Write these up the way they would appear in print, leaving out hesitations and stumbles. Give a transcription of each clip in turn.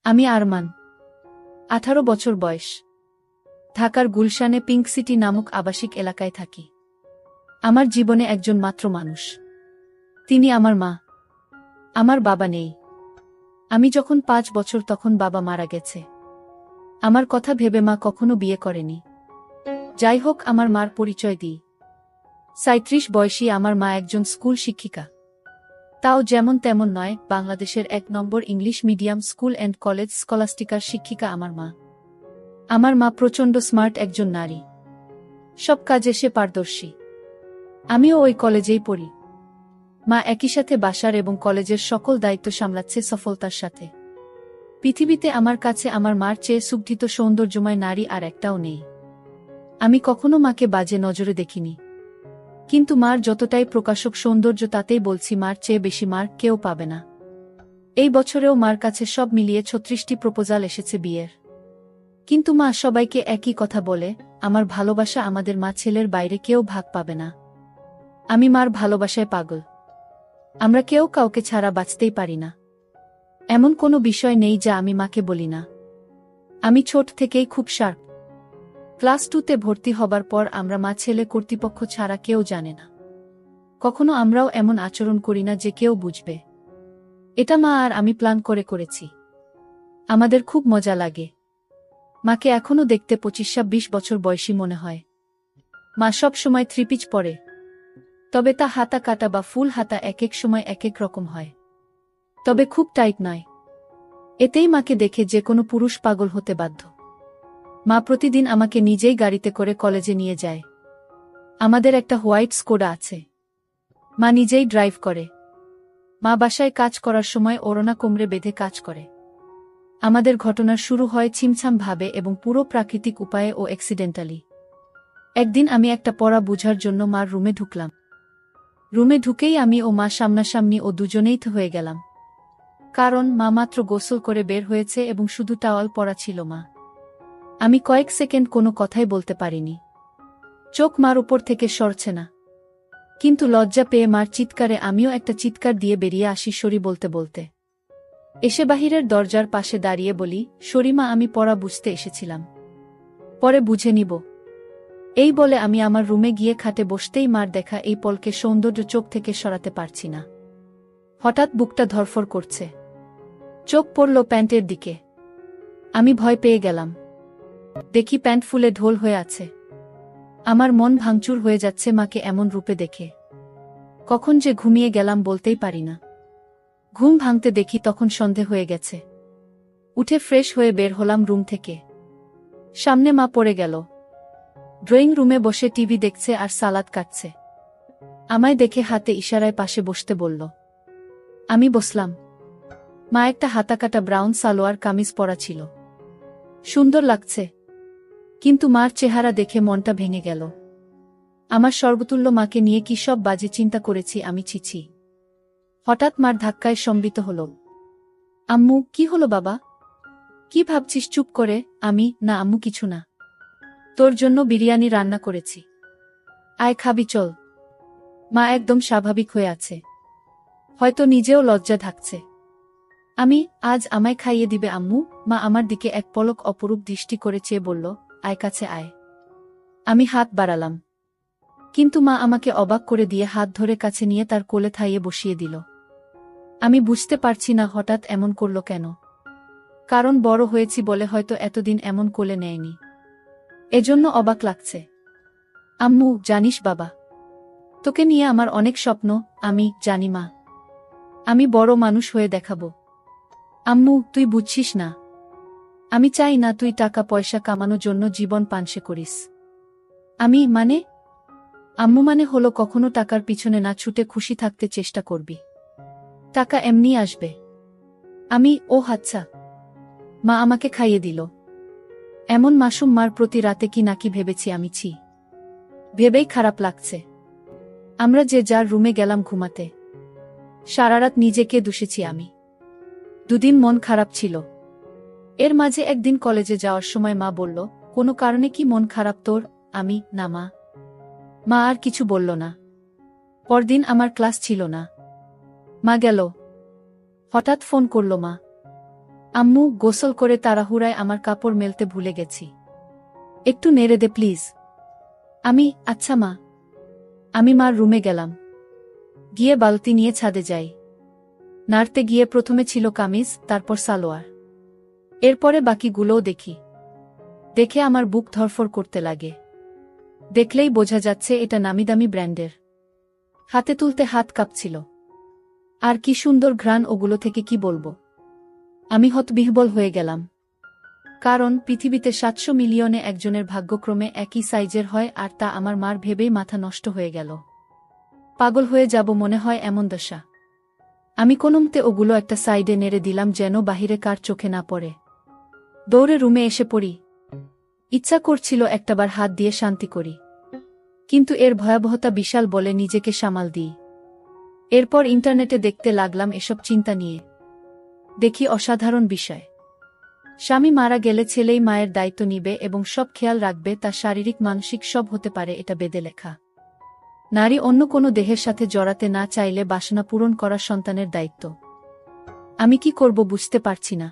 আমি আরমান, 18 বছর বয়স। ঢাকার গুলশানে পিঙ্ক সিটি নামক আবাসিক এলাকায় থাকি। আমার জীবনে একজন মাত্র মানুষ, তিনি আমার মা। আমার বাবা নেই। আমি যখন 5 বছর তখন বাবা মারা গেছে। আমার কথা ভেবে মা কখনো বিয়ে করেনি। যাই হোক, আমার মার পরিচয় দিই। 37 বয়সী আমার মা একজন স্কুল শিক্ষিকা। তাও যেমন তেমন নয়, বাংলাদেশের 1 নম্বর English medium school and college স্কলাস্টিকার শিক্ষিকা আমার মা। আমার মা প্রচণ্ড স্মার্ট একজন নারী। সব কাজে সে পারদর্শী। আমিও ওই কলেজেই পড়ি। মা একই সাথে বাসার এবং কলেজের সকল দায়িত্ব সামলাচ্ছে সফলতার সাথে। পৃথিবীতে আমার কাছে আমার মার চেয়ে সুগঠিত সৌন্দর্যময় নারী আর একটাও নেই। আমি কখনো মাকে বাজে নজরে দেখিনি। কিন্তু মার যতটাই প্রকাশক সৌন্দর্য, তাতেই বলছি মার চেয়ে বেশি মার কেউ পাবে না। এই বছরেও মার কাছে সব মিলিয়ে 36টি প্রপোজাল এসেছে বিয়ের। কিন্তু মা সবাইকে একই কথা বলে, আমার ভালোবাসা আমাদের মা ছেলের বাইরে কেউ ভাগ পাবে না। আমি মার ভালোবাসায় পাগল। আমরা কেউ কাউকে ছাড়া বাঁচতেই পারি না। এমন কোনো বিষয় নেই যা আমি মাকে বলি না। আমি ছোট থেকেই খুব শার্প। ক্লাস 2তে ভর্তি হবার পর আমরা মা ছেলে কর্তৃপক্ষ ছাড়া কেউ জানে না। কখনো আমরাও এমন আচরণ করি না যে কেউ বুঝবে। এটা মা আর আমি প্ল্যান করে করেছি। আমাদের খুব মজা লাগে। মাকে এখনো দেখতে 25-26 বছর বয়সী মনে হয়। মা সব সময় 3 পিচ পরে। তবে তা হাতা কাটা বা ফুল হাতা এক এক সময় এক এক রকম হয়। তবে খুব টাইট নয়। এতেই মাকে দেখে যে কোনো পুরুষ পাগল হতে বাধ্য। মা প্রতিদিন আমাকে নিজেই গাড়িতে করে কলেজে নিয়ে যায়। আমাদের একটা হোয়াইট স্কোডা আছে। মা নিজেই ড্রাইভ করে। মা বাসায় কাজ করার সময় ওড়না কোমরে বেঁধে কাজ করে। আমাদের ঘটনার শুরু হয় ছিমছাম ভাবে এবং পুরো প্রাকৃতিক উপায়ে ও অ্যাক্সিডেন্টালি। একদিন আমি একটা পড়া বুঝার জন্য মার রুমে ঢুকলাম। রুমে ঢুকেই আমি ও মা সামনাসামনি ও দুজনেই হয়ে গেলাম। কারণ মা মাত্র গোসল করে বের হয়েছে এবং শুধু টাওয়াল পরা ছিল মা। আমি কয়েক সেকেন্ড কোনো কথাই বলতে পারিনি। চোখ মার উপর থেকে সরছে না। কিন্তু লজ্জা পেয়ে মার চিৎকারে আমিও একটা চিৎকার দিয়ে বেরিয়ে আসি সরি বলতে বলতে। এসে বাহিরের দরজার পাশে দাঁড়িয়ে বলি, সরি মা, আমি পড়া বুঝতে এসেছিলাম। পরে বুঝে নিব। এই বলে আমি আমার রুমে গিয়ে খাটে বসতেই মার দেখা এই পলকে সৌন্দর্য চোখ থেকে সরাতে পারছি না। হঠাৎ বুকটা ধরফর করছে। চোখ পড়ল প্যান্টের দিকে। আমি ভয় পেয়ে গেলাম। দেখি প্যান্ট ফুলে ঢোল হয়ে আছে। আমার মন ভাঙচুর হয়ে যাচ্ছে মাকে এমন রূপে দেখে। কখন যে ঘুমিয়ে গেলাম বলতেই পারি না। ঘুম ভাঙতে দেখি তখন সন্ধে হয়ে গেছে। উঠে ফ্রেশ হয়ে বের হলাম রুম থেকে। সামনে মা পড়ে গেল। ড্রয়িং রুমে বসে টিভি দেখছে আর সালাদ কাটছে। আমায় দেখে হাতে ইশারায় পাশে বসতে বলল। আমি বসলাম। মা একটা হাতাকাটা ব্রাউন সালোয়ার কামিজ পরা ছিল। সুন্দর লাগছে। কিন্তু মার চেহারা দেখে মনটা ভেঙে গেল। আমার সর্বতুল্য মাকে নিয়ে কি সব বাজে চিন্তা করেছি আমি, ছিছি। হঠাৎ মার ধাক্কায় সম্বিত হল। আম্মু, কি হলো বাবা? কি ভাবছিস? চুপ করে। আমি, না আম্মু কিছু না। তোর জন্য বিরিয়ানি রান্না করেছি। আয় খাবি, চল। মা একদম স্বাভাবিক হয়ে আছে। হয়তো নিজেও লজ্জা ঢাকছে। আমি, আজ আমায় খাইয়ে দিবে আম্মু? মা আমার দিকে এক পলক অপরূপ দৃষ্টি করে চেয়ে বলল, আয় কাছে আয়। আমি হাত বাড়ালাম। কিন্তু মা আমাকে অবাক করে দিয়ে হাত ধরে কাছে নিয়ে তার কোলে থাইয়ে বসিয়ে দিল। আমি বুঝতে পারছি না হঠাৎ এমন করল কেন। কারণ বড় হয়েছি বলে হয়তো এতদিন এমন কোলে নেয়নি। এজন্য অবাক লাগছে। আম্মু, জানিস বাবা, তোকে নিয়ে আমার অনেক স্বপ্ন। আমি জানি মা, আমি বড় মানুষ হয়ে দেখাবো। আম্মু, তুই বুঝছিস না। আমি চাই না তুই টাকা পয়সা কামানোর জন্য জীবন পানসে করিস। আমি মানে? আম্মু মানে হলো কখনো টাকার পিছনে না ছুটে খুশি থাকতে চেষ্টা করবি। টাকা এমনি আসবে। আমি, ও আচ্ছা। মা আমাকে খাইয়ে দিল। এমন মাসুম মার প্রতি রাতে কি নাকি ভেবেছি আমি, ছি। ভেবেই খারাপ লাগছে। আমরা যে যার রুমে গেলাম ঘুমাতে। সারারাত নিজেকে দুষেছি আমি। দুদিন মন খারাপ ছিল। এর মাঝে একদিন কলেজে যাওয়ার সময় মা বলল, কোনো কারণে কি মন খারাপ তোর? আমি, না মা। মা আর কিছু বলল না। পরদিন আমার ক্লাস ছিল না। মা গেল। হঠাৎ ফোন করল মা। আম্মু, গোসল করে তাড়াহুড়ায় আমার কাপড় মেলতে ভুলে গেছি। একটু নেড়ে দে প্লিজ। আচ্ছা মা। আমি মার রুমে গেলাম। গিয়ে বালতি নিয়ে ছাদে যাই। নাড়তে গিয়ে প্রথমে ছিল কামিজ, তারপর সালোয়ার, এরপরে বাকিগুলোও দেখি। দেখে আমার বুক ধরফর করতে লাগে। দেখলেই বোঝা যাচ্ছে এটা নামিদামি ব্র্যান্ডের। হাতে তুলতে হাত কাঁপছিল। আর কি সুন্দর ঘ্রাণ ওগুলো থেকে, কি বলবো। আমি হতবিহ্বল হয়ে গেলাম। কারণ পৃথিবীতে ৭০০ মিলিয়নে একজনের ভাগ্যক্রমে একই সাইজের হয়, আর তা আমার মার ভেবেই মাথা নষ্ট হয়ে গেল। পাগল হয়ে যাব মনে হয়, এমন দশা। আমি কোনোমতে ওগুলো একটা সাইডে নেড়ে দিলাম যেন বাহিরে কার চোখে না পড়ে। দৌড়ে রুমে এসে পড়ি। ইচ্ছা করছিল একটাবার হাত দিয়ে শান্তি করি, কিন্তু এর ভয়াবহতা বিশাল বলে নিজেকে সামাল দিই। এরপর ইন্টারনেটে দেখতে লাগলাম এসব চিন্তা নিয়ে। দেখি অসাধারণ বিষয়। স্বামী মারা গেলে ছেলেই মায়ের দায়িত্ব নিবে এবং সব খেয়াল রাখবে, তা শারীরিক মানসিক সব হতে পারে, এটা বেদে লেখা। নারী অন্য কোনো দেহের সাথে জড়াতে না চাইলে বাসনা পূরণ করা সন্তানের দায়িত্ব। আমি কি করব বুঝতে পারছি না।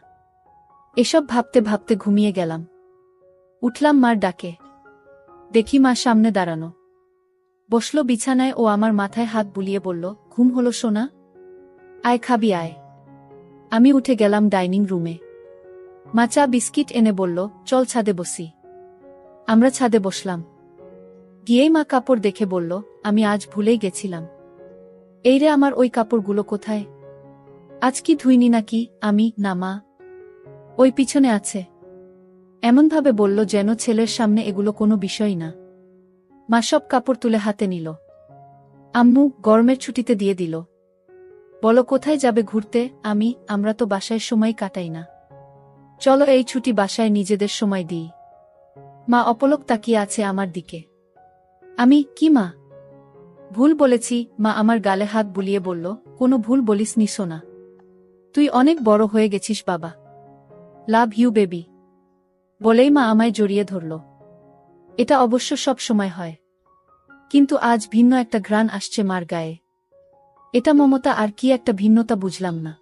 এসব ভাবতে ভাবতে ঘুমিয়ে গেলাম। উঠলাম মার ডাকে। দেখি মা সামনে দাঁড়ানো। বসল বিছানায় ও আমার মাথায় হাত বুলিয়ে বলল, ঘুম হলো সোনা? আয় খাবি আয়। আমি উঠে গেলাম ডাইনিং রুমে। মা চা বিস্কিট এনে বলল, চল ছাদে বসি। আমরা ছাদে বসলাম। গিয়েই মা কাপড় দেখে বলল, আমি আজ ভুলেই গেছিলাম। এই রে আমার ওই কাপড়গুলো কোথায়? আজ কি ধুইনি নাকি? না মা, ওই পিছনে আছে। এমনভাবে বলল যেন ছেলের সামনে এগুলো কোনো বিষয় না। মা সব কাপড় তুলে হাতে নিল। আম্মু, গরমের ছুটিতে দিয়ে দিল। বলো কোথায় যাবে ঘুরতে? আমরা তো বাসায় সময় কাটাই না। চলো এই ছুটি বাসায় নিজেদের সময় দিই। মা অপলক তাকিয়ে আছে আমার দিকে। কি মা? ভুল বলেছি। মা আমার গালে হাত বুলিয়ে বলল, কোনো ভুল বলিসনি সোনা। তুই অনেক বড় হয়ে গেছিস বাবা। Love you baby. বলেই মা আমায় জড়িয়ে ধরল। এটা অবশ্য সব সময় হয়, কিন্তু আজ ভিন্ন একটা ঘ্রাণ আসছে মার গায়ে। এটা মমতা আর কি একটা ভিন্নতা বুঝলাম না।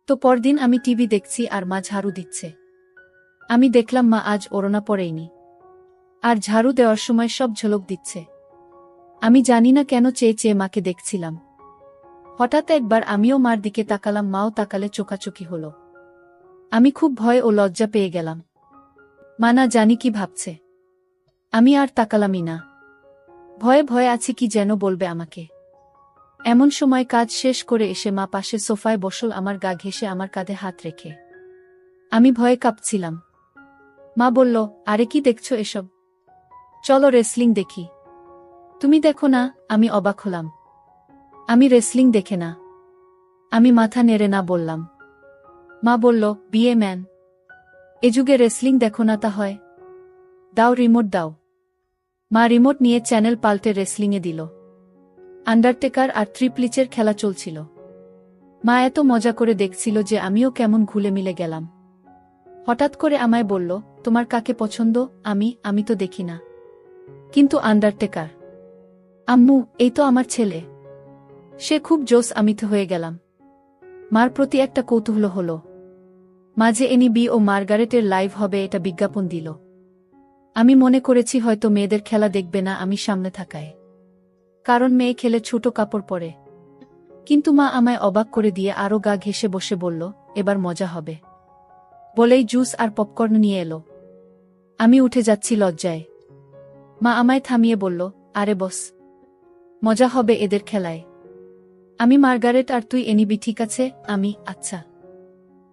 তো পরদিন আমি টিভি দেখছি আর মা ঝাড়ু দিচ্ছে। আমি দেখলাম মা আজ ওড়না পরেইনি, আর ঝাড়ু দেওয়ার সময় সব ঝলক দিচ্ছে। আমি জানি না কেন চেয়ে চেয়ে মাকে দেখছিলাম। হঠাৎ একবার আমিও মার দিকে তাকালাম, মাও তাকালে, চোখাচোখি হলো। আমি খুব ভয় ও লজ্জা পেয়ে গেলাম। মা না জানি কি ভাবছে। আমি আর তাকালামই না। ভয়ে ভয়ে আছি কি যেন বলবে আমাকে। এমন সময় কাজ শেষ করে এসে মা পাশে সোফায় বসল, আমার গা ঘেঁষে আমার কাঁধে হাত রেখে। আমি ভয়ে কাঁপছিলাম। মা বলল, আরে কি দেখছো এসব? চলো রেসলিং দেখি। তুমি দেখো না? আমি অবাক হলাম। আমি রেসলিং দেখে না। আমি মাথা নেড়ে না বললাম। মা বলল, বিয়ে ম্যান, এ যুগে রেসলিং দেখো না তা হয়? দাও রিমোট দাও। মা রিমোট নিয়ে চ্যানেল পাল্টে রেসলিংয়ে দিল। আন্ডারটেকার আর ট্রিপলিচের খেলা চলছিল। মা এত মজা করে দেখছিল যে আমিও কেমন ঘুলে মিলে গেলাম। হঠাৎ করে আমায় বলল, তোমার কাকে পছন্দ? আমি তো দেখি না। কিন্তু আন্ডারটেকার। আম্মু, এই তো আমার ছেলে। সে খুব জোস। আমি তো হয়ে গেলাম। মার প্রতি একটা কৌতূহল হলো। মাঝে এনবি ও মার্গারেটের লাইভ হবে এটা বিজ্ঞাপন দিল। আমি মনে করেছি হয়তো মেয়েদের খেলা দেখবে না আমি সামনে থাকায়, কারণ মেয়ে খেলে ছোট কাপড় পরে। কিন্তু মা আমায় অবাক করে দিয়ে আরো গা ঘেঁষে বসে বলল, এবার মজা হবে। বলেই জুস আর পপকর্ন নিয়ে এলো। আমি উঠে যাচ্ছি লজ্জায়। মা আমায় থামিয়ে বলল, আরে বস, মজা হবে এদের খেলায়। মার্গারেট আর তুই এনিবি, ঠিক আছে? আচ্ছা।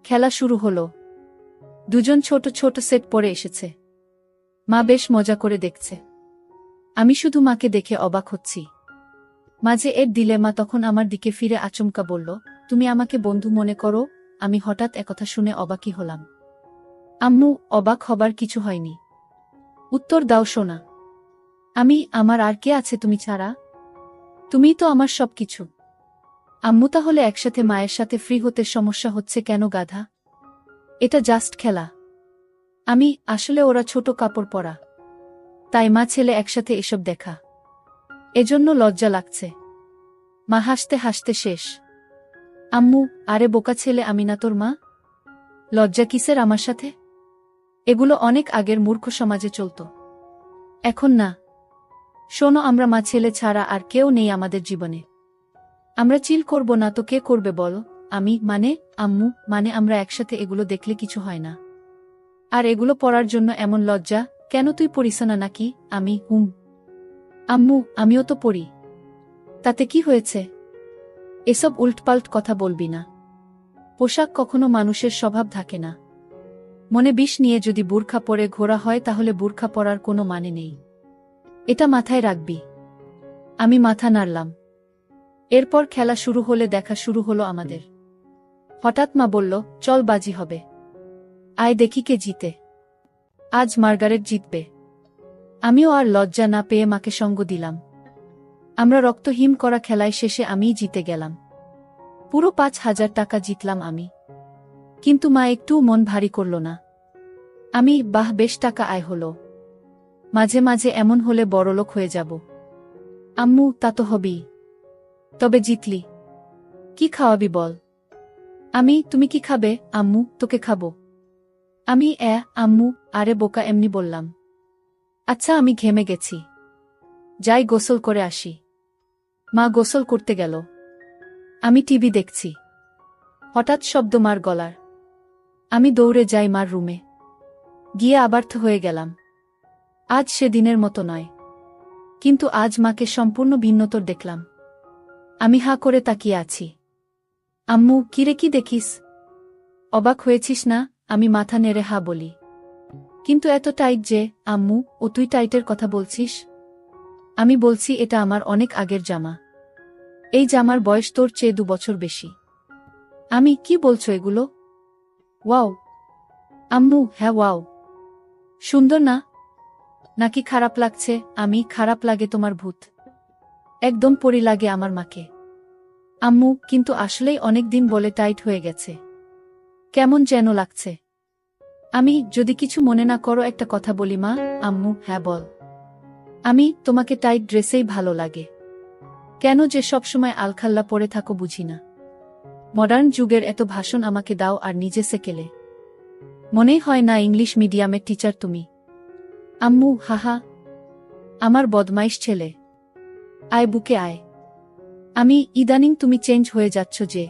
খেলা শুরু হলো। দুজন ছোট ছোট সেট পরে এসেছে। মা বেশ মজা করে দেখছে। আমি শুধু মাকে দেখে অবাক হচ্ছি। মাঝে এর দিলে মা তখন আমার দিকে ফিরে আচমকা বলল, তুমি আমাকে বন্ধু মনে করো? আমি হঠাৎ একথা শুনে অবাকই হলাম। আম্মু, অবাক হবার কিছু হয়নি। উত্তর দাও সোনা। আমার আর কে আছে তুমি ছাড়া? তুমিই তো আমার সবকিছু। আম্মু, তাহলে একসাথে মায়ের সাথে ফ্রি হতে সমস্যা হচ্ছে কেন গাধা? এটা জাস্ট খেলা। আসলে ওরা ছোট কাপড় পরা, তাই মা ছেলে একসাথে এসব দেখা, এজন্য লজ্জা লাগছে। মা হাসতে হাসতে শেষ। আম্মু, আরে বোকা ছেলে, আমি না তোর মা? লজ্জা কিসের আমার সাথে? এগুলো অনেক আগের মূর্খ সমাজে চলত। এখন না। শোনো, আমরা মা ছেলে ছাড়া আর কেউ নেই আমাদের জীবনে। আমরা চিল করব না তো কে করবে বলো? আমি মানে আম্মু মানে আমরা একসাথে এগুলো দেখলে কিছু হয় না। আর এগুলো পড়ার জন্য এমন লজ্জা কেন? তুই পড়িস না নাকি? আমি আম্মু আমিও তো পড়ি। তাতে কি হয়েছে? এসব উল্টপাল্ট কথা বলবি না। পোশাক কখনো মানুষের স্বভাব থাকে না। মনে বিষ নিয়ে যদি বুরখা পরে ঘোরা হয় তাহলে বুরখা পরার কোনো মানে নেই। এটা মাথায় রাখবি। আমি মাথা নাড়লাম। এরপর খেলা শুরু হলে দেখা শুরু হলো আমাদের। হঠাৎ মা বলল, চল বাজি হবে। আয় দেখি কে জিতে। আজ মার্গারেট জিতবে। আমিও আর লজ্জা না পেয়ে মাকে সঙ্গ দিলাম। আমরা রক্তহীন করা খেলায় শেষে আমিই জিতে গেলাম। পুরো 5,000 টাকা জিতলাম আমি। কিন্তু মা একটুও মন ভারী করল না। আমি বাহ, বেশ টাকা আয় হলো। মাঝে মাঝে এমন হলে বড়লোক হয়ে যাব। আম্মু তা তো হবেই। তবে জিতলি, কি খাওয়াবি বল? আমি তুমি কি খাবে? আম্মু তোকে খাবো। আমি আম্মু আরে বোকা, এমনি বললাম। আচ্ছা আমি ঘেমে গেছি, যাই গোসল করে আসি। মা গোসল করতে গেল। আমি টিভি দেখছি। হঠাৎ শব্দ মার গলার। আমি দৌড়ে যাই মার রুমে। গিয়ে আবার্থ হয়ে গেলাম। আজ সে দিনের মতো নয়। কিন্তু আজ মাকে সম্পূর্ণ ভিন্নতর দেখলাম। আমি হাঁ করে তাকিয়ে আছি। আম্মু কিরে কি দেখিস? অবাক হয়েছিস না? আমি মাথা নেড়ে হা বলি। কিন্তু এত টাইট যে? আম্মু ও তুই টাইটের কথা বলছিস? আমি বলছি এটা আমার অনেক আগের জামা। এই জামার বয়স তোর চেয়ে 2 বছর বেশি। আমি কি বলছো এগুলো? ওয়াও আম্মু, হ্যাঁ ওয়াও। সুন্দর না? নাকি খারাপ লাগছে? আমি খারাপ লাগে তোমার ভূত। একদম পরি লাগে আমার মাকে। আম্মু কিন্তু আসলেই অনেক দিন বলে টাইট হয়ে গেছে। কেমন যেন লাগছে। আমি যদি কিছু মনে না করো একটা কথা বলি মা। আম্মু হ্যাঁ বল। আমি তোমাকে টাইট ড্রেসেই ভালো লাগে। কেন যে সবসময় আলখাল্লা পরে থাকো বুঝি না। মডার্ন যুগের এত ভাষণ আমাকে দাও আর নিজে সেকেলে। মনেই হয় না ইংলিশ মিডিয়ামের টিচার তুমি। আম্মু হাহা, আমার বদমাইশ ছেলে। আয় বুকে আয়। আমি ইদানিং তুমি চেঞ্জ হয়ে যাচ্ছ যে।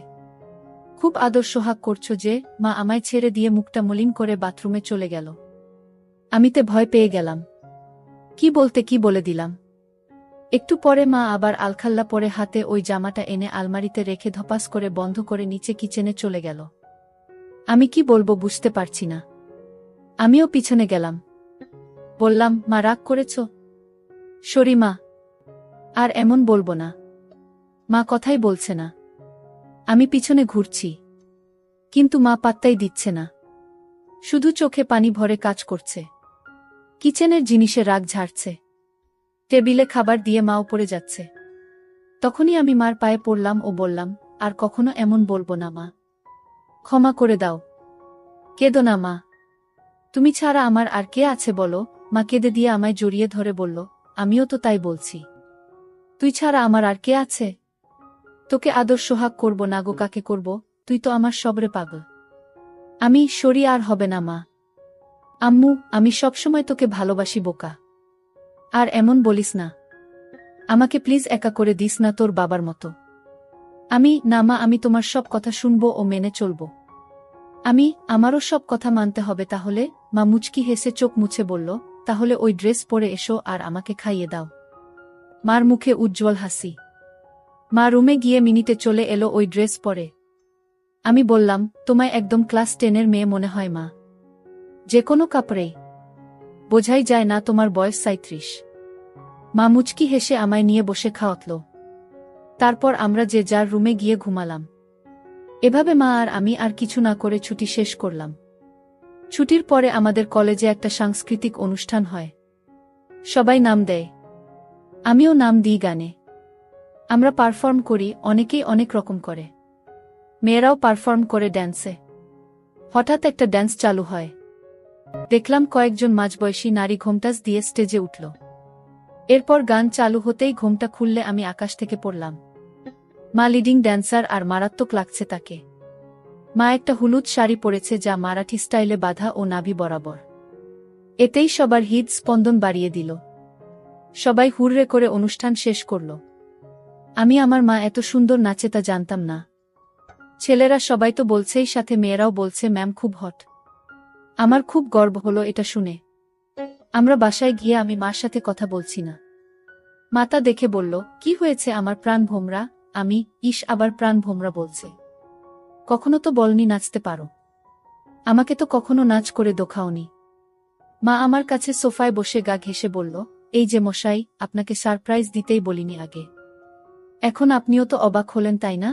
খুব আদর সোহাগ করছো যে। মা আমায় ছেড়ে দিয়ে মুখটা মলিন করে বাথরুমে চলে গেল। আমিতে ভয় পেয়ে গেলাম। কি বলতে কি বলে দিলাম। একটু পরে মা আবার আলখাল্লা পরে হাতে ওই জামাটা এনে আলমারিতে রেখে ধপাস করে বন্ধ করে নিচে কিচেনে চলে গেল। আমি কি বলবো বুঝতে পারছি না। আমিও পিছনে গেলাম। বললাম, মা রাগ করেছ? সরি মা, আর এমন বলবো না। মা কথাই বলছে না। আমি পিছনে ঘুরছি, কিন্তু মা পাত্তাই দিচ্ছে না। শুধু চোখে পানি ভরে কাজ করছে। কিচেনের জিনিসে রাগ ঝাড়ছে। টেবিলে খাবার দিয়ে মা উপরে যাচ্ছে। তখনই আমি মার পায়ে পড়লাম ও বললাম, আর কখনো এমন বলবো না মা। ক্ষমা করে দাও। কেঁদো না মা। তুমি ছাড়া আমার আর কে আছে বলো? মা কেঁদে দিয়ে আমায় জড়িয়ে ধরে বলল, আমিও তো তাই বলছি। তুই ছাড়া আমার আর কে আছে? তোকে আদর সোহাগ করব না গো কাকে করব? তুই তো আমার সবরে পাগল। আমি সরি আর হবে না মা। আম্মু আমি সবসময় তোকে ভালোবাসি বোকা। আর এমন বলিস না। আমাকে প্লিজ একা করে দিস না তোর বাবার মতো। আমি না মা, আমি তোমার সব কথা শুনবো ও মেনে চলব। আমারও সব কথা মানতে হবে তাহলে? মা মুচকি হেসে চোখ মুছে বলল, তাহলে ওই ড্রেস পরে এসো আর আমাকে খাইয়ে দাও। মার মুখে উজ্জ্বল হাসি। মা রুমে গিয়ে মিনিটে চলে এলো ওই ড্রেস পরে। আমি বললাম, তোমায় একদম ক্লাস 10-এর মেয়ে মনে হয় মা। যে কোনো কাপড়েই বোঝাই যায় না তোমার বয়স 37। মা মুচকি হেসে আমায় নিয়ে বসে খাওয়াতল। তারপর আমরা যে যার রুমে গিয়ে ঘুমালাম। এভাবে মা আর আমি আর কিছু না করে ছুটি শেষ করলাম। ছুটির পরে আমাদের কলেজে একটা সাংস্কৃতিক অনুষ্ঠান হয়। সবাই নাম দেয়, আমিও নাম দিই গানে। আমরা পারফর্ম করি, অনেকেই অনেক রকম করে। মেয়েরাও পারফর্ম করে ড্যান্সে। হঠাৎ একটা ড্যান্স চালু হয়। দেখলাম কয়েকজন মাঝবয়সী নারী ঘোমটাস দিয়ে স্টেজে উঠল। এরপর গান চালু হতেই ঘোমটা খুললে আমি আকাশ থেকে পড়লাম। মা লিডিং ড্যান্সার আর মারাত্মক লাগছে তাকে। মা একটা হলুদ শাড়ি পরেছে যা মারাঠি স্টাইলে বাঁধা ও নাভি বরাবর। এতেই সবার হৃদ স্পন্দন বাড়িয়ে দিল। সবাই হুররে করে অনুষ্ঠান শেষ করল। আমি আমার মা এত সুন্দর নাচে তা জানতাম না। ছেলেরা সবাই তো বলছেই, সাথে মেয়েরাও বলছে ম্যাম খুব হট। আমার খুব গর্ব হলো এটা শুনে। আমরা বাসায় গিয়ে আমি মার সাথে কথা বলছি না। মাতা দেখে বলল, কি হয়েছে আমার প্রাণ ভোমরা? আমি, ইস, আবার প্রাণ ভোমরা বলছে। কখনো তো বলনি নাচতে পারো। আমাকে তো কখনো নাচ করে দেখাওনি। মা আমার কাছে সোফায় বসে গা ঘেঁষে বলল, এই যে মশাই, আপনাকে সারপ্রাইজ দিতেই বলিনি আগে। এখন আপনিও তো অবাক হলেন, তাই না?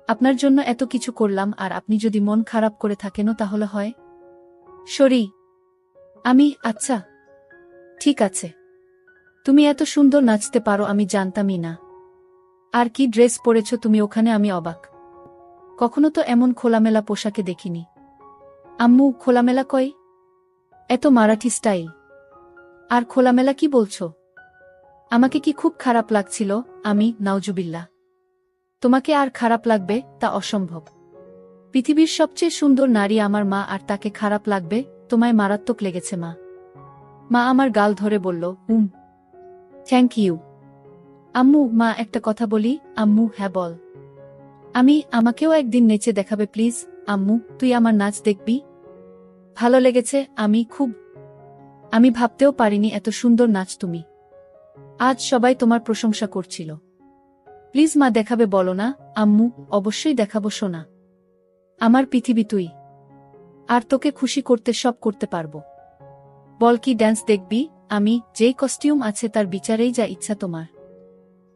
আপনার জন্য এত কিছু করলাম, আর আপনি যদি মন খারাপ করে থাকেনও তাহলে হয়? সরি। আমি, আচ্ছা ঠিক আছে। তুমি এত সুন্দর নাচতে পারো আমি জানতামই না। আর কি ড্রেস পরেছ তুমি ওখানে, আমি অবাক। কখনো তো এমন খোলামেলা পোশাকে দেখিনি। আম্মু, খোলামেলা কই? এত মারাঠি স্টাইল। আর খোলামেলা কি বলছো? আমাকে কি খুব খারাপ লাগছিল? আমি, নাউজুবিল্লাহ। তোমাকে আর খারাপ লাগবে তা অসম্ভব। পৃথিবীর সবচেয়ে সুন্দর নারী আমার মা, আর তাকে খারাপ লাগবে? তোমায় মারাত্মক লেগেছে মা। মা আমার গাল ধরে বলল, থ্যাংক ইউ আম্মু। মা, একটা কথা বলি? আম্মু, হ্যাঁ বল। আমাকেও একদিন নেচে দেখাবে প্লিজ? আম্মু, তুই আমার নাচ দেখবি? ভালো লেগেছে। আমি ভাবতেও পারিনি এত সুন্দর নাচ তুমি। আজ সবাই তোমার প্রশংসা করছিল। প্লিজ মা, দেখাবে বলো না? আম্মু, অবশ্যই দেখাবো সোনা। আমার পৃথিবী তুই। আর তোকে খুশি করতে সব করতে পারবো। বল, কি ড্যান্স দেখবি? আমি, যেই কস্টিউম আছে তার বিচারেই যা ইচ্ছা তোমার।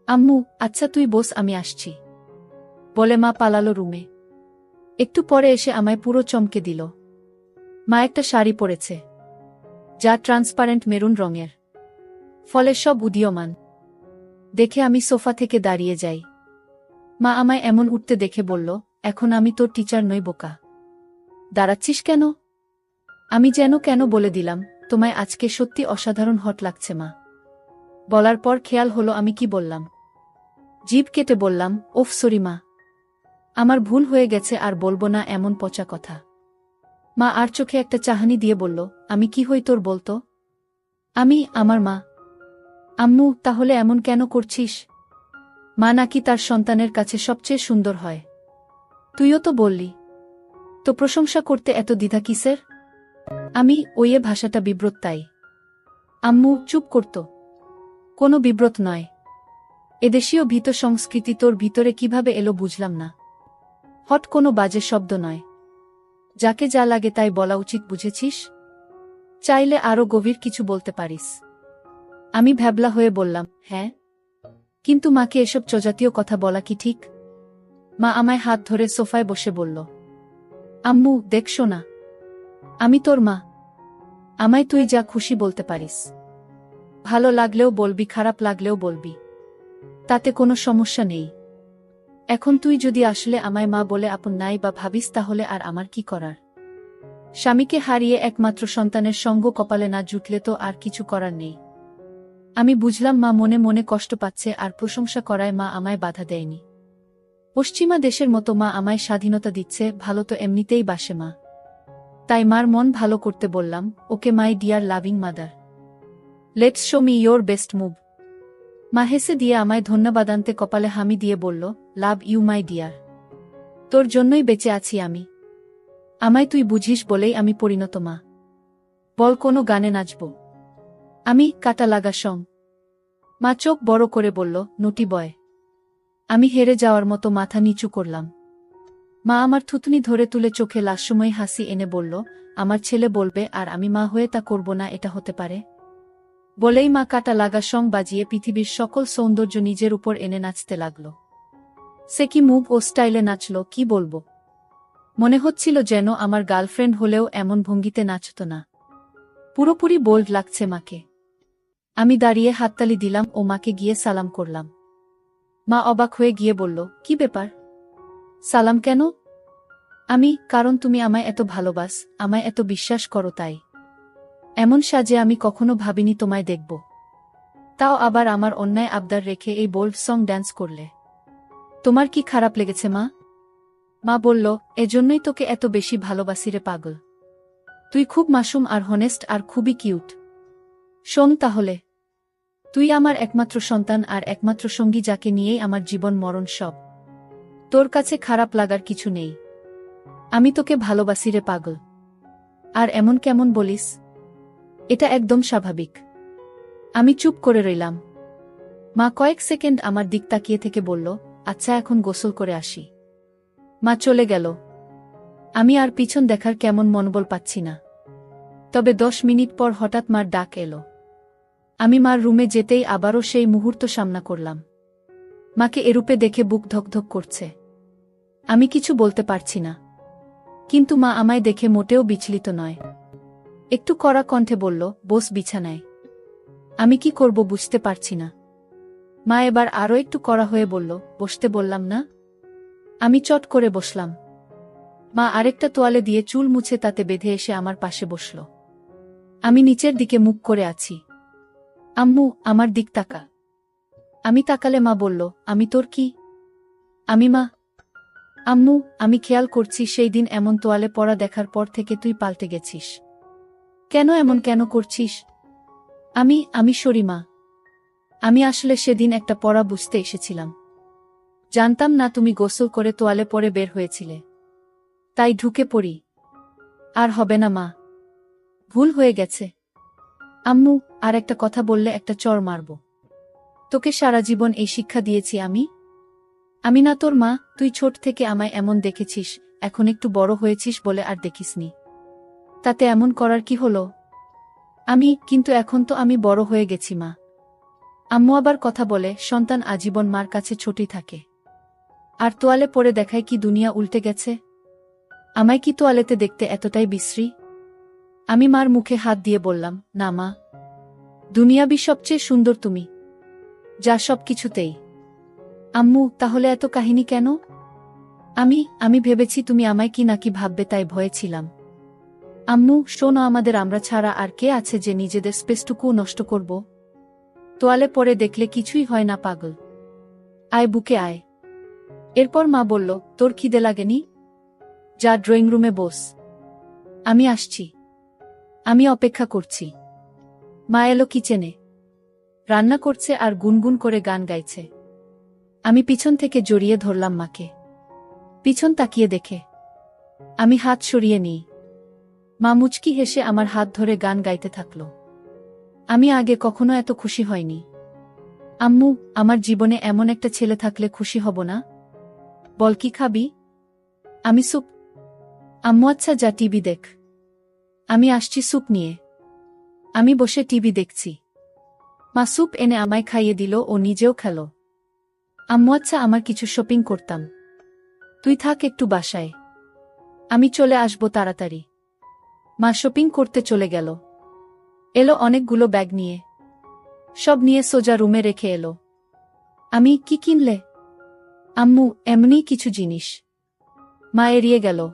আম্মু, আচ্ছা তুই বস, আমি আসছি বলে মা পালালো রুমে। একটু পরে এসে আমায় পুরো চমকে দিল। মা একটা শাড়ি পরেছে যা ট্রান্সপারেন্ট মেরুন রঙের, ফলে সব উদীয়মান। দেখে আমি সোফা থেকে দাঁড়িয়ে যাই। মা আমায় এমন উঠতে দেখে বলল, এখন আমি তোর টিচার নই বোকা। দাঁড়াচ্ছিস কেন? আমি কেন বলে দিলাম, তোমায় আজকে সত্যি অসাধারণ হট লাগছে মা। বলার পর খেয়াল হলো আমি কি বললাম। জিভ কেটে বললাম, ওফ সরি মা, আমার ভুল হয়ে গেছে, আর বলবো না এমন পচা কথা। মা আর চোখে একটা চাহনি দিয়ে বলল, আমি কি হই তোর বলতো? আমি, আমার মা। আম্মু, তাহলে এমন কেন করছিস? মা নাকি তার সন্তানের কাছে সবচেয়ে সুন্দর হয়। তুইও তো বললি। তো প্রশংসা করতে এত দ্বিধা কিসের? আমি, ওইয়ে ভাষাটা বিব্রত তাই। আম্মু, চুপ করত। কোনো বিব্রত নয়। এদেশীয় ভীত সংস্কৃতি তোর ভিতরে কিভাবে এলো বুঝলাম না। হট কোনো বাজে শব্দ নয়। যাকে যা লাগে তাই বলা উচিত, বুঝেছিস? চাইলে আরো গভীর কিছু বলতে পারিস। আমি ভ্যাবলা হয়ে বললাম, হ্যাঁ, কিন্তু মাকে এসব চজাতীয় কথা বলা কি ঠিক? মা আমায় হাত ধরে সোফায় বসে বলল, আম্মু দেখছো না, আমি তোর মা। আমায় তুই যা খুশি বলতে পারিস। ভালো লাগলেও বলবি, খারাপ লাগলেও বলবি, তাতে কোনো সমস্যা নেই। এখন তুই যদি আসলে আমায় মা বলে আপন নাই বা ভাবিস, তাহলে আর আমার কি করার? স্বামীকে হারিয়ে একমাত্র সন্তানের সঙ্গ কপালে না জুটলে তো আর কিছু করার নেই। আমি বুঝলাম মা মনে মনে কষ্ট পাচ্ছে, আর প্রশংসা করায় মা আমায় বাধা দেয়নি। পশ্চিমা দেশের মতো মা আমায় স্বাধীনতা দিচ্ছে, ভালো তো এমনিতেই বাসে মা। তাই মার মন ভালো করতে বললাম, okay my dear loving mother, let's show me your best move. মা হেসে দিয়ে আমায় ধন্যবাদান্তে কপালে হামি দিয়ে বলল, লাভ ইউ মাই ডিয়ার। তোর জন্যই বেঁচে আছি আমি। আমায় তুই বুঝিস বলেই আমি পরিণত মা। বল, কোনো গানে নাচব? আমি, কাটা লাগা সং। মা চোখ বড় করে বলল, নটি বয়। আমি হেরে যাওয়ার মতো মাথা নিচু করলাম। মা আমার থুতনি ধরে তুলে চোখে লাস্যময় হাসি এনে বলল, আমার ছেলে বলবে আর আমি মা হয়ে তা করব না, এটা হতে পারে? বলেই মা কাটা লাগা সং বাজিয়ে পৃথিবীর সকল সৌন্দর্য নিজের উপর এনে নাচতে লাগল। সে কি মুভ ও স্টাইলে নাচল, কি বলবো। মনে হচ্ছিল যেন আমার গার্লফ্রেন্ড হলেও এমন ভঙ্গিতে নাচত না। পুরোপুরি বোল্ড লাগছে মাকে। আমি দাঁড়িয়ে হাততালি দিলাম ও মাকে গিয়ে সালাম করলাম। মা অবাক হয়ে গিয়ে বলল, কি ব্যাপার? সালাম কেন? আমি, কারণ তুমি আমায় এত ভালোবাস, আমায় এত বিশ্বাস করো তাই। এমন সাজে আমি কখনো ভাবিনি তোমায় দেখব। তাও আবার আমার অন্যায় আবদার রেখে এই বোল্ড সং ড্যান্স করলে। তোমার কি খারাপ লেগেছে মা? মা বলল, এজন্যই তোকে এত বেশি ভালোবাসি রে পাগল। তুই খুব মাসুম আর হনেস্ট আর খুবই কিউট। শোন তাহলে, তুই আমার একমাত্র সন্তান আর একমাত্র সঙ্গী, যাকে নিয়েই আমার জীবন মরণ সব। তোর কাছে খারাপ লাগার কিছু নেই। আমি তোকে ভালোবাসি রে পাগল। আর এমন কেমন বলিস? এটা একদম স্বাভাবিক। আমি চুপ করে রইলাম। মা কয়েক সেকেন্ড আমার দিক তাকিয়ে থেকে বলল, আচ্ছা এখন গোসল করে আসি। মা চলে গেল। আমি আর পিছন দেখার কেমন মনোবল পাচ্ছি না। তবে 10 মিনিট পর হঠাৎ মার ডাক এলো। আমি মার রুমে যেতেই আবারও সেই মুহূর্ত সামনা করলাম। মাকে এরূপে দেখে বুক ধকধক করছে। আমি কিছু বলতে পারছি না। কিন্তু মা আমায় দেখে মোটেও বিচলিত নয়। একটু কড়া কণ্ঠে বলল, বস বিছানায়। আমি কি করব বুঝতে পারছি না। মা এবার আরও একটু কড়া হয়ে বলল, বসতে বললাম না। আমি চট করে বসলাম। মা আরেকটা তোয়ালে দিয়ে চুল মুছে তাতে বেঁধে এসে আমার পাশে বসল। আমি নিচের দিকে মুখ করে আছি। আম্মু, আমার দিক তাকা। আমি তাকালে মা বলল, আমি তোর কি? আমি মা। আম্মু, আমি খেয়াল করছি সেই দিন এমন তোয়ালে পরা দেখার পর থেকে তুই পাল্টে গেছিস। কেন এমন কেন করছিস? আমি সরি মা। আমি আসলে সেদিন একটা পড়া বুঝতে এসেছিলাম। জানতাম না তুমি গোসল করে তোয়ালে পরে বের হয়েছিলে। তাই ঢুকে পড়ি। আর হবে না মা। ভুল হয়ে গেছে। আম্মু, আর একটা কথা বললে একটা চড় মারব। তোকে সারা জীবন এই শিক্ষা দিয়েছি আমি। আমি না তোর মা? তুই ছোট থেকে আমায় এমন দেখেছিস, এখন একটু বড় হয়েছিস বলে আর দেখিসনি। তাতে এমন করার কি হলো? কিন্তু এখন তো আমি বড় হয়ে গেছি মা। আম্মু আবার কথা বলে, সন্তান আজীবন মার কাছে ছোটই থাকে। আর তোয়ালে পরে দেখায় কি দুনিয়া উল্টে গেছে? আমায় কি তোয়ালেতে দেখতে এতটাই বিশ্রী? আমি মার মুখে হাত দিয়ে বললাম, না মা। দুনিয়াবি সবচেয়ে সুন্দর তুমি। যা সব কিছুতেই। আম্মু, তাহলে এত কাহিনী কেন? আমি ভেবেছি তুমি আমায় কি নাকি ভাববে, তাই ভয়ে ছিলাম। আম্মু শোনো, আমাদের আমরা ছাড়া আর কে আছে যে নিজেদের স্পেসটুকুও নষ্ট করব? তোয়ালে পরে দেখলে কিছুই হয় না পাগল। আয় বুকে আয়। এরপর মা বলল, তোর খিদে লাগেনি? যা ড্রয়িং রুমে বস। আমি আসছি। আমি অপেক্ষা করছি। মা এলো কিচেনে। রান্না করছে আর গুনগুন করে গান গাইছে। আমি পিছন থেকে জড়িয়ে ধরলাম মাকে। পিছন তাকিয়ে দেখে আমি হাত সরিয়ে নিই। মা মুচকি হেসে আমার হাত ধরে গান গাইতে থাকল। আমি আগে কখনো এত খুশি হয়নি। আম্মু, আমার জীবনে এমন একটা ছেলে থাকলে খুশি হব না? বল কি খাবি? আমি স্যুপ। আম্মু আচ্ছা যা টিভি দেখ। আমি আসছি স্যুপ নিয়ে। আমি বসে টিভি দেখছি। মা স্যুপ এনে আমায় খাইয়ে দিল ও নিজেও খেল। আম্মু আচ্ছা আমার কিছু শপিং করতাম। তুই থাক একটু বাসায়। আমি চলে আসব তাড়াতাড়ি। মা শপিং করতে চলে গেল। এলো অনেকগুলো ব্যাগ নিয়ে। সব নিয়ে সোজা রুমে রেখে এলো। আমি কি কিনলে? আম্মু এমনিই কিছু জিনিস। মা এড়িয়ে গেল।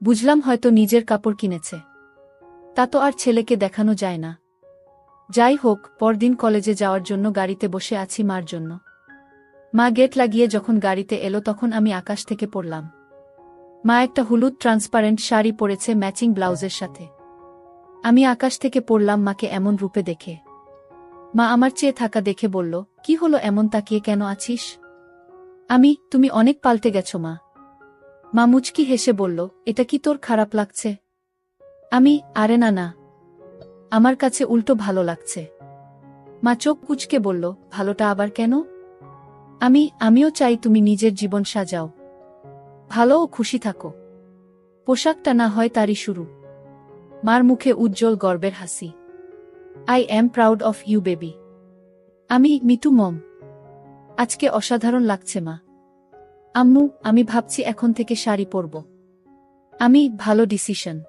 বুঝলাম হয়তো নিজের কাপড় কিনেছে। তা তো আর ছেলেকে দেখানো যায় না। যাই হোক, পরদিন কলেজে যাওয়ার জন্য গাড়িতে বসে আছি মার জন্য। মা গেট লাগিয়ে যখন গাড়িতে এলো তখন আমি আকাশ থেকে পড়লাম। মা একটা হলুদ ট্রান্সপারেন্ট শাড়ি পরেছে ম্যাচিং ব্লাউজের সাথে। আমি আকাশ থেকে পড়লাম মাকে এমন রূপে দেখে। মা আমার চেয়ে থাকা দেখে বলল, কি হলো এমন তাকিয়ে কেন আছিস? তুমি অনেক পাল্টে গেছো মা। মা মুচকি হেসে বলল, এটা কি তোর খারাপ লাগছে? আরে না না। আমার কাছে উল্টো ভালো লাগছে। মা চোখ কুঁচকে বলল, ভালোটা আবার কেন? আমিও চাই তুমি নিজের জীবন সাজাও। ভালো ও খুশি থাকো। পোশাকটা না হয় তারই শুরু। মার মুখে উজ্জ্বল গর্বের হাসি। I am proud of you baby. Me too mom. আজকে অসাধারণ লাগছে মা। আম্মু, আমি ভাবছি এখন থেকে শাড়ি পরব। ভালো ডিসিশন।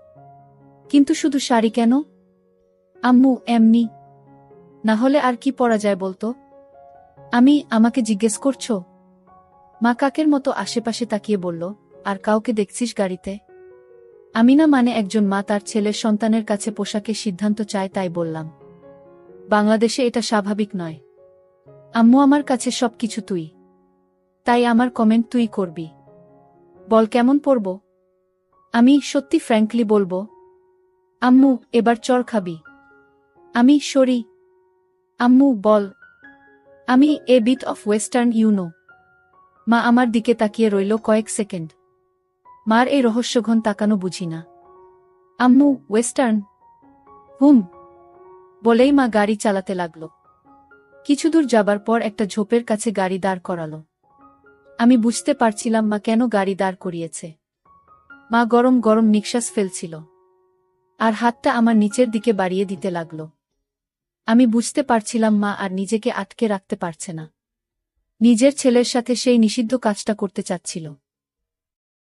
কিন্তু শুধু শাড়ি কেন? আম্মু এমনি। না হলে আর কি পরা যায় বলতো? আমাকে জিজ্ঞেস করছো? মা কাকের মতো আশেপাশে তাকিয়ে বলল, আর কাউকে দেখছিস গাড়িতে? না মানে একজন মা তার ছেলের সন্তানের কাছে পোশাকের সিদ্ধান্ত চায় তাই বললাম। বাংলাদেশে এটা স্বাভাবিক নয়। আম্মু আমার কাছে সবকিছু তুই। তাই আমার কমেন্ট তুই করবি। বল কেমন পড়ব? আমি সত্যি ফ্র্যাঙ্কলি বলবো। আম্মু, এবার চড় খাবি? আমি সরি। আম্মু, বল। আমি a bit of western you know. মা আমার দিকে তাকিয়ে রইল কয়েক সেকেন্ড। মার এই রহস্যঘন তাকানো বুঝি না। আম্মু, ওয়েস্টার্ন? হুম। বলেই মা গাড়ি চালাতে লাগল। কিছুদূর যাবার পর একটা ঝোপের কাছে গাড়ি দাঁড় করালো। আমি বুঝতে পারছিলাম মা কেন গাড়ি দাঁড় করিয়েছে। মা গরম গরম নিঃশ্বাস ফেলছিল আর হাতটা আমার নিচের দিকে বাড়িয়ে দিতে লাগল। আমি বুঝতে পারছিলাম মা আর নিজেকে আটকে রাখতে পারছে না। নিজের ছেলের সাথে সেই নিষিদ্ধ কাজটা করতে চাচ্ছিল।